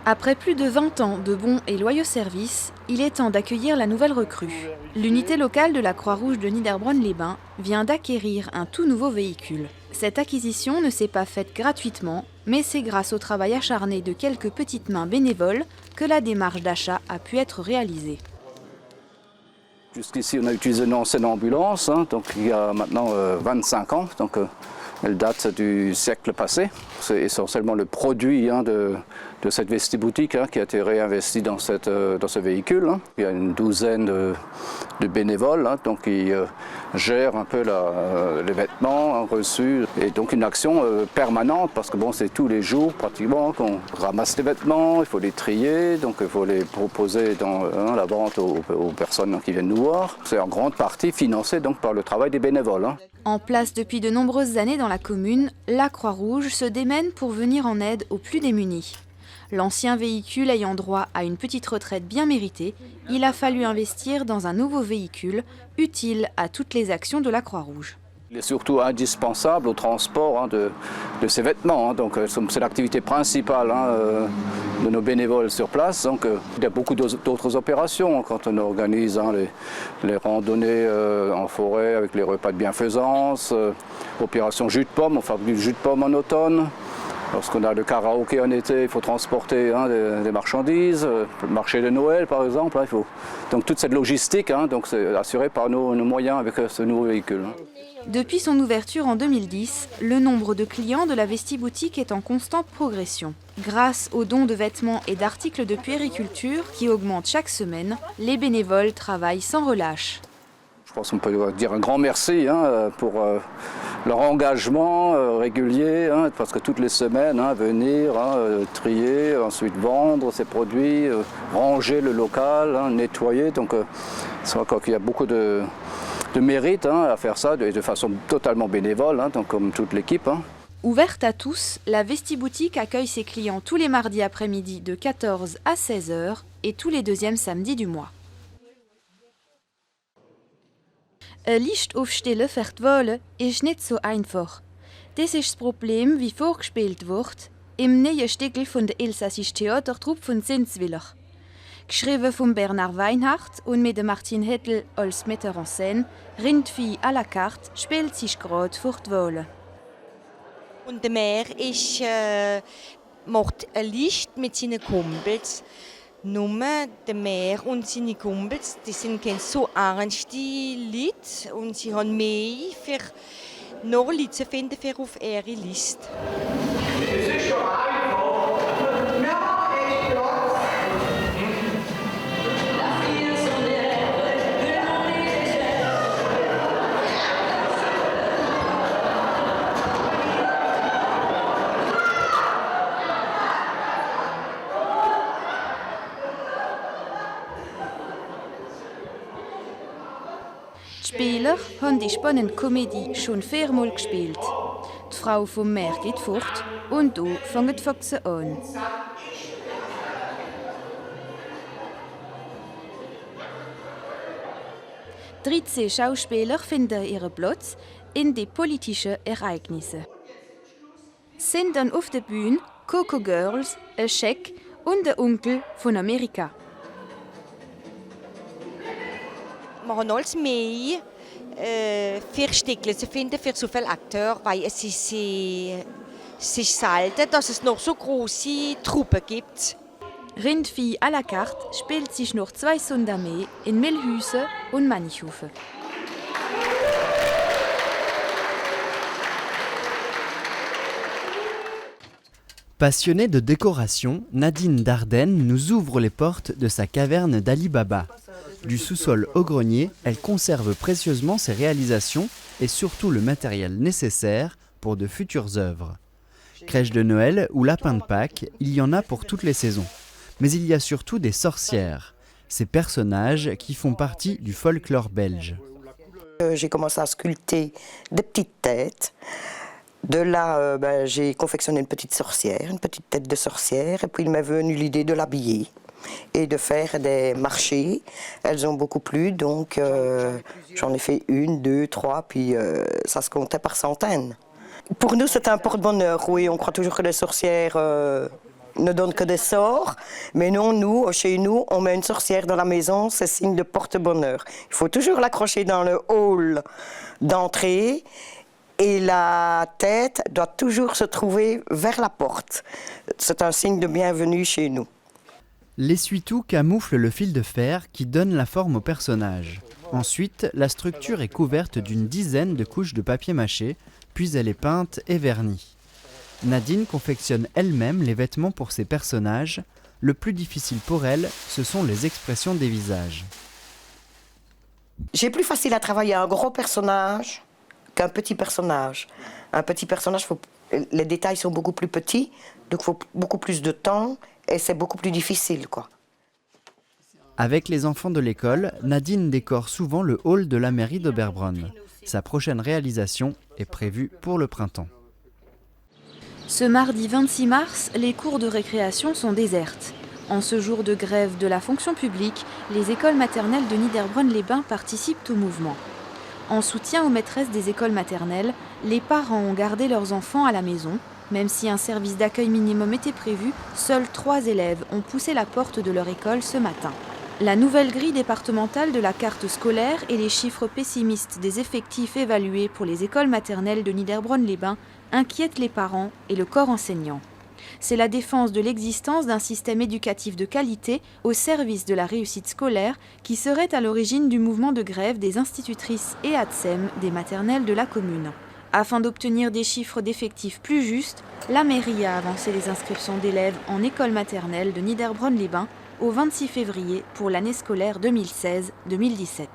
Après plus de 20 ans de bons et loyaux services, il est temps d'accueillir la nouvelle recrue. L'unité locale de la Croix-Rouge de Niederbronn-les-Bains vient d'acquérir un tout nouveau véhicule. Cette acquisition ne s'est pas faite gratuitement, mais c'est grâce au travail acharné de quelques petites mains bénévoles que la démarche d'achat a pu être réalisée. Jusqu'ici, on a utilisé une ancienne ambulance, donc il y a maintenant 25 ans. Donc, elle date du siècle passé. C'est essentiellement le produit de cette vestiboutique qui a été réinvesti dans ce véhicule. Il y a une douzaine de bénévoles donc qui gèrent un peu les vêtements reçus. Et donc une action permanente parce que c'est tous les jours pratiquement qu'on ramasse les vêtements, il faut les trier, donc il faut les proposer dans la vente aux personnes qui viennent nous voir. C'est en grande partie financé donc par le travail des bénévoles. En place depuis de nombreuses années dans la commune, la Croix-Rouge se démène pour venir en aide aux plus démunis. L'ancien véhicule ayant droit à une petite retraite bien méritée, il a fallu investir dans un nouveau véhicule utile à toutes les actions de la Croix-Rouge. Il est surtout indispensable au transport de ces vêtements. Donc c'est l'activité principale de nos bénévoles sur place. Donc il y a beaucoup d'autres opérations quand on organise les randonnées en forêt avec les repas de bienfaisance, opération jus de pomme, on fabrique du jus de pomme en automne. Lorsqu'on a le karaoké en été, il faut transporter des marchandises, le marché de Noël par exemple. Donc toute cette logistique, donc c'est assuré par nos moyens avec ce nouveau véhicule. Depuis son ouverture en 2010, le nombre de clients de la Vestiboutique est en constante progression. Grâce aux dons de vêtements et d'articles de puériculture qui augmentent chaque semaine, les bénévoles travaillent sans relâche. Je pense qu'on peut dire un grand merci pour leur engagement régulier, parce que toutes les semaines, venir trier, ensuite vendre ces produits, ranger le local, nettoyer. Donc c'est vrai qu'il y a beaucoup de mérite à faire ça de façon totalement bénévole, donc comme toute l'équipe. Ouverte à tous, la Vestiboutique accueille ses clients tous les mardis après-midi de 14 à 16 h et tous les deuxièmes samedis du mois. Ein Licht aufstellen für die Wahlen ist nicht so einfach. Das ist das Problem, wie vorgespielt wird, im neuen Stückel von der Elsassischen Theatertruppe von Zinswiller. Geschrieben von Bernard Weinhardt und mit Martin Hettel als Metteur en scène, Rindvieh à la carte spielt sich gerade für die Wahlen. Und der Maire macht ein Licht mit seinen Kumpels. Nur der Maire und seine Kumpels, die sind so ernste Leute und sie haben mehr für noch Leute zu finden für auf ihre Liste. Die Spieler haben die spannende Komödie schon viermal gespielt. Die Frau vom Meer geht fort und da fangen die Füchse an. Dritze Schauspieler finden ihren Platz in den politischen Ereignissen. Sind dann auf der Bühne Coco Girls, ein Scheck und der Onkel von Amerika. Wir haben alles mehr für Stücke zu finden für so viele Akteure, weil es ist selten, dass es noch so große Truppen gibt. Rindvieh à la carte spielt sich noch 2 Sonder mehr in Milhüse und Manichhofen. Passionnée de décoration, Nadine Dardenne nous ouvre les portes de sa caverne d'Ali Baba. Du sous-sol au grenier, elle conserve précieusement ses réalisations et surtout le matériel nécessaire pour de futures œuvres. Crèche de Noël ou lapin de Pâques, il y en a pour toutes les saisons. Mais il y a surtout des sorcières, ces personnages qui font partie du folklore belge. J'ai commencé à sculpter des petites têtes. De là, j'ai confectionné une petite tête de sorcière, et puis il m'est venu l'idée de l'habiller et de faire des marchés. Elles ont beaucoup plu, donc j'en ai fait 1, 2, 3, puis ça se comptait par centaines. Pour nous, c'est un porte-bonheur, oui, on croit toujours que les sorcières ne donne que des sorts. Mais non, nous, chez nous, on met une sorcière dans la maison, c'est signe de porte-bonheur. Il faut toujours l'accrocher dans le hall d'entrée et la tête doit toujours se trouver vers la porte. C'est un signe de bienvenue chez nous. L'essuie-tout camoufle le fil de fer qui donne la forme au personnage. Ensuite, la structure est couverte d'une dizaine de couches de papier mâché, puis elle est peinte et vernie. Nadine confectionne elle-même les vêtements pour ses personnages. Le plus difficile pour elle, ce sont les expressions des visages. J'ai plus facile à travailler un gros personnage qu'un petit personnage. Un petit personnage, les détails sont beaucoup plus petits, donc il faut beaucoup plus de temps et c'est beaucoup plus difficile, quoi. Avec les enfants de l'école, Nadine décore souvent le hall de la mairie d'Oberbronn. Sa prochaine réalisation est prévue pour le printemps. Ce mardi 26 mars, les cours de récréation sont désertes. En ce jour de grève de la fonction publique, les écoles maternelles de Niederbronn-les-Bains participent au mouvement. En soutien aux maîtresses des écoles maternelles, les parents ont gardé leurs enfants à la maison. Même si un service d'accueil minimum était prévu, seuls 3 élèves ont poussé la porte de leur école ce matin. La nouvelle grille départementale de la carte scolaire et les chiffres pessimistes des effectifs évalués pour les écoles maternelles de Niederbronn-les-Bains inquiètent les parents et le corps enseignant. C'est la défense de l'existence d'un système éducatif de qualité au service de la réussite scolaire qui serait à l'origine du mouvement de grève des institutrices et ATSEM des maternelles de la commune. Afin d'obtenir des chiffres d'effectifs plus justes, la mairie a avancé les inscriptions d'élèves en école maternelle de Niederbronn-les-Bains au 26 février pour l'année scolaire 2016-2017.